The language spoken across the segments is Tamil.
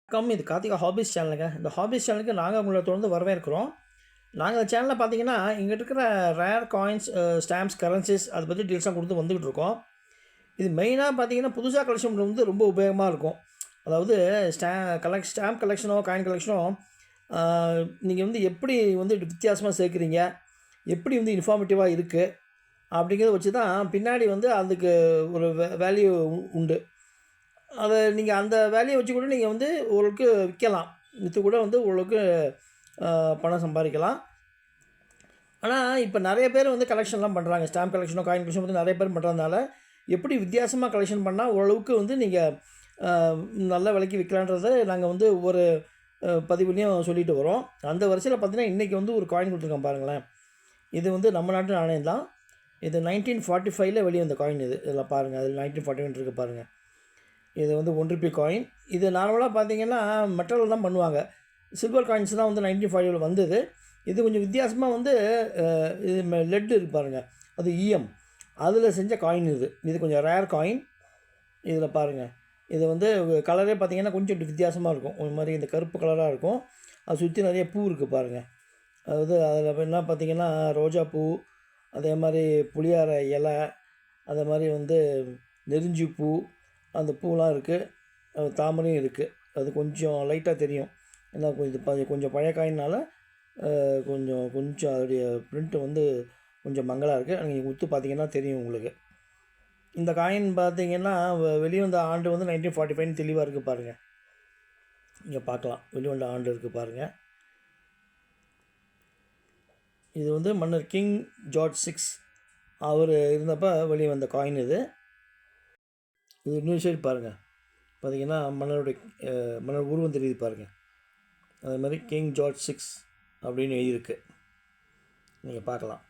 இது கார்த்திகா ஹாபீஸ் சேனலுங்க. இந்த ஹாபீஸ் சேனலுக்கு நாங்கள் உங்களை தொடர்ந்து வரவேற்கிறோம். நாங்கள் இந்த சேனலில் பார்த்தீங்கன்னா இங்கிட்ட இருக்கிற ரேர் காயின்ஸ், ஸ்டாம்ப்ஸ், கரன்சிஸ் அதை பற்றி டீல்ஸாக கொடுத்து வந்துக்கிட்டு இருக்கோம். இது மெயினாக பார்த்தீங்கன்னா புதுசாக கலெக்ஷன் வந்து ரொம்ப உபயோகமாக இருக்கும். அதாவது ஸ்டாம்ப் கலெக்ஷனோ காயின் கலெக்ஷனோ நீங்கள் வந்து எப்படி வந்து வித்தியாசமாக சேர்க்குறீங்க, எப்படி வந்து இன்ஃபார்மேட்டிவாக இருக்குது அப்படிங்கிறத வச்சு தான் பின்னாடி வந்து அதுக்கு ஒரு வேல்யூ உண்டு. அதை நீங்கள் அந்த வேலையை வச்சு கூட நீங்கள் வந்து ஓரளவுக்கு விற்கலாம். விற்று கூட வந்து ஓரளவுக்கு பணம் சம்பாதிக்கலாம். ஆனால் இப்போ நிறைய பேர் வந்து கலெக்ஷன்லாம் பண்ணுறாங்க. ஸ்டாம்ப் கலெக்ஷனோ காயின் கலெக்ஷன் வந்து நிறைய பேர் பண்ணுறதுனால எப்படி வித்தியாசமாக கலெக்ஷன் பண்ணால் ஓரளவுக்கு வந்து நீங்கள் நல்ல விலைக்கு விற்கலான்றதை நாங்கள் வந்து ஒவ்வொரு பதிவுலையும் சொல்லிட்டு வரோம். அந்த வரிசையில் பார்த்தீங்கன்னா இன்றைக்கி வந்து ஒரு காயின் கொடுத்துருக்கோம் பாருங்களேன். இது வந்து நம்ம நாட்டு நாணயம் தான். இது 1945 வெளியே வந்த காயின். இதில் பாருங்கள், அதில் 1941 இருக்குது பாருங்கள். இது வந்து 1 ரூபி காயின். இது நார்மலாக பார்த்தீங்கன்னா மெட்டலில் தான் பண்ணுவாங்க. சில்வர் காயின்ஸ் தான் வந்து 1940 வந்தது. இது கொஞ்சம் வித்தியாசமாக வந்து இது லெட் இருக்குது பாருங்கள், அது ஈயம் அதில் செஞ்ச காயின். இது கொஞ்சம் ரேர் காயின். இதில் பாருங்கள், இது வந்து கலரே பார்த்திங்கன்னா கொஞ்சம் வித்தியாசமாக இருக்கும். ஒரு மாதிரி இந்த கருப்பு கலராக இருக்கும். அது சுற்றி நிறைய பூ இருக்குது பாருங்கள். அதாவது அதில் என்ன பார்த்திங்கன்னா ரோஜா பூ, அதே மாதிரி புளியார இலை, அதே மாதிரி வந்து நெருஞ்சி பூ, அந்த பூலாம் இருக்குது. தாமரையும் இருக்குது. அது கொஞ்சம் லைட்டாக தெரியும். ஏன்னா கொஞ்சம் பழைய காயினால் கொஞ்சம் அதோடைய பிரிண்ட்டு வந்து கொஞ்சம் மங்கலாக இருக்குது. நீங்கள் உத்து பார்த்தீங்கன்னா தெரியும் உங்களுக்கு. இந்த காயின் பார்த்தீங்கன்னா வெளிவந்த ஆண்டு வந்து 1945 தெளிவாக இருக்குது பாருங்கள். இங்கே பார்க்கலாம், வெளிவந்த ஆண்டு இருக்குது பாருங்கள். இது வந்து மன்னர் கிங் ஜார்ஜ் 6 அவர் இருந்தப்போ வெளியே வந்த காயின். இது இன்னொரு சைடு பாருங்கள், பார்த்திங்கன்னா மன்னர் உருவம் தெரியுது பாருங்கள். அதே மாதிரி கிங் ஜார்ஜ் 6 அப்படின்னு எழுதியிருக்கு, நீங்கள் பார்க்கலாம்.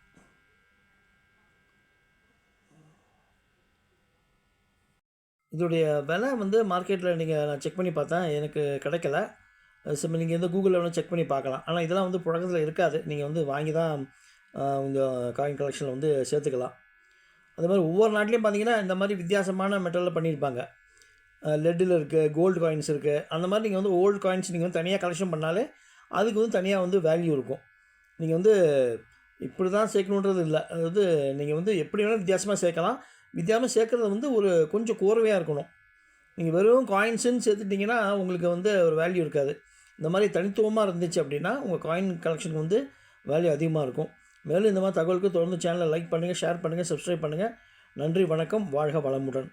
இதோடைய விலை வந்து மார்க்கெட்டில் நான் செக் பண்ணி பார்த்தேன், எனக்கு கிடைக்கல. நீங்கள் வந்து கூகுளில் வேணால் செக் பண்ணி பார்க்கலாம். ஆனால் இதெல்லாம் வந்து புழக்கத்தில் இருக்காது. நீங்கள் வந்து வாங்கி தான் உங்கள் காயின் கலெக்ஷனில் வந்து சேர்த்துக்கலாம். அது மாதிரி ஒவ்வொரு நாட்டிலையும் பார்த்திங்கன்னா இந்த மாதிரி வித்தியாசமான மெட்டலில் பண்ணியிருப்பாங்க. லெட்டில் இருக்குது, கோல்டு காயின்ஸ் இருக்குது. அந்த மாதிரி நீங்கள் வந்து ஓல்டு காயின்ஸ் நீங்கள் வந்து தனியாக கலெக்ஷன் பண்ணாலே அதுக்கு வந்து தனியாக வந்து வேல்யூ இருக்கும். நீங்கள் வந்து இப்படி தான் சேர்க்கணுன்றது இல்லை. அதாவது நீங்கள் வந்து எப்படி வேணால் வித்தியாசமாக சேர்க்கலாம். வித்தியாசமாக சேர்க்குறது வந்து ஒரு கொஞ்சம் கோர்வையாக இருக்கணும். நீங்கள் வெறும் காயின்ஸுன்னு சேர்த்துட்டிங்கன்னா உங்களுக்கு வந்து ஒரு வேல்யூ இருக்காது. இந்த மாதிரி தனித்துவமாக இருந்துச்சு அப்படின்னா உங்கள் காயின் கலெக்ஷனுக்கு வந்து வேல்யூ அதிகமாக இருக்கும். மேலும் இந்த மாதிரி தகவலுக்கு தொடர்ந்து சேனலை லைக் பண்ணுங்கள், ஷேர் பண்ணுங்கள், சப்ஸ்கிரைப் பண்ணுங்கள். நன்றி, வணக்கம், வாழ்க வளமுடன்.